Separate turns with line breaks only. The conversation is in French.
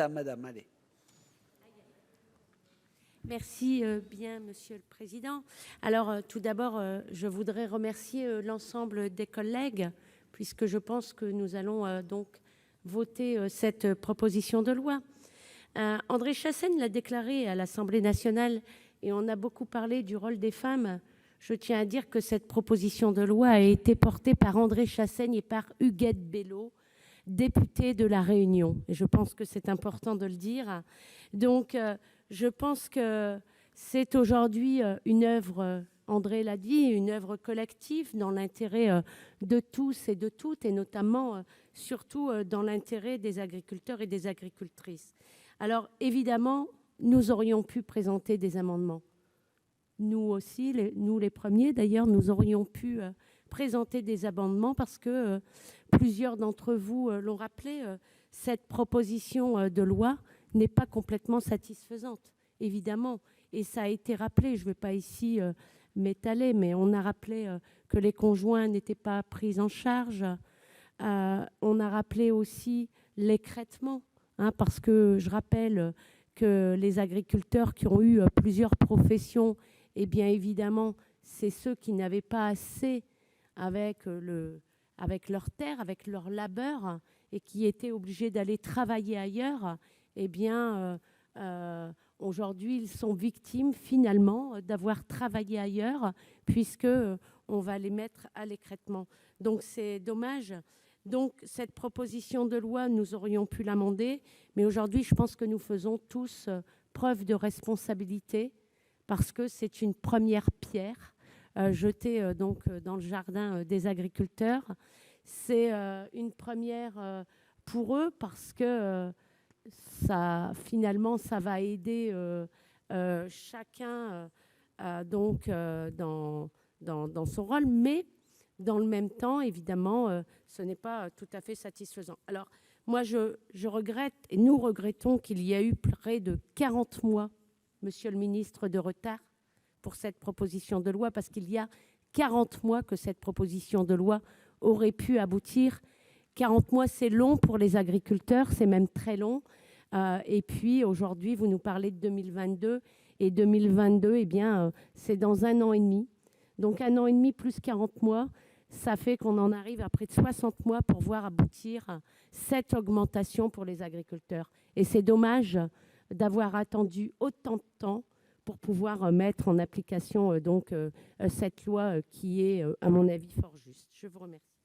Madame, allez.
Merci bien, Monsieur le Président. Alors, tout d'abord, je voudrais remercier l'ensemble des collègues, puisque je pense que nous allons donc voter cette proposition de loi. André Chassaigne l'a déclaré à l'Assemblée nationale, et on a beaucoup parlé du rôle des femmes. Je tiens à dire que cette proposition de loi a été portée par André Chassaigne et par Huguette Bello, députée de La Réunion. Et je pense que c'est important de le dire. Donc, je pense que c'est aujourd'hui une œuvre, André l'a dit, une œuvre collective dans l'intérêt de tous et de toutes, et notamment, surtout, dans l'intérêt des agriculteurs et des agricultrices. Alors, évidemment, nous aurions pu présenter des amendements. Nous aussi, nous les premiers d'ailleurs, nous aurions pu présenter des amendements parce que plusieurs d'entre vous l'ont rappelé, cette proposition de loi n'est pas complètement satisfaisante, évidemment. Et ça a été rappelé, je ne vais pas ici m'étaler, mais on a rappelé que les conjoints n'étaient pas pris en charge. On a rappelé aussi l'écrêtement, parce que je rappelle que les agriculteurs qui ont eu plusieurs professions, eh bien évidemment, c'est ceux qui n'avaient pas assez avec leur terre, avec leur labeur, et qui étaient obligés d'aller travailler ailleurs. Eh bien, aujourd'hui, ils sont victimes finalement d'avoir travaillé ailleurs, puisque on va les mettre à l'écrêtement. Donc c'est dommage. Donc cette proposition de loi, nous aurions pu l'amender, mais aujourd'hui, je pense que nous faisons tous preuve de responsabilité, parce que c'est une première pierre jetée donc dans le jardin des agriculteurs. C'est une première pour eux parce que ça, finalement, ça va aider chacun donc dans son rôle, mais dans le même temps, évidemment, ce n'est pas tout à fait satisfaisant. Alors, moi, je regrette, et nous regrettons qu'il y a eu près de 40 mois, Monsieur le ministre, de retard pour cette proposition de loi, parce qu'il y a 40 mois que cette proposition de loi aurait pu aboutir. 40 mois, c'est long pour les agriculteurs, c'est même très long. Et puis, aujourd'hui, vous nous parlez de 2022, et 2022, eh bien, c'est dans 1 an et demi. Donc, 1 an et demi plus 40 mois, ça fait qu'on en arrive à près de 60 mois pour voir aboutir cette augmentation pour les agriculteurs. Et c'est dommage d'avoir attendu autant de temps pour pouvoir mettre en application donc cette loi qui est, à mon avis, fort juste. Je vous remercie.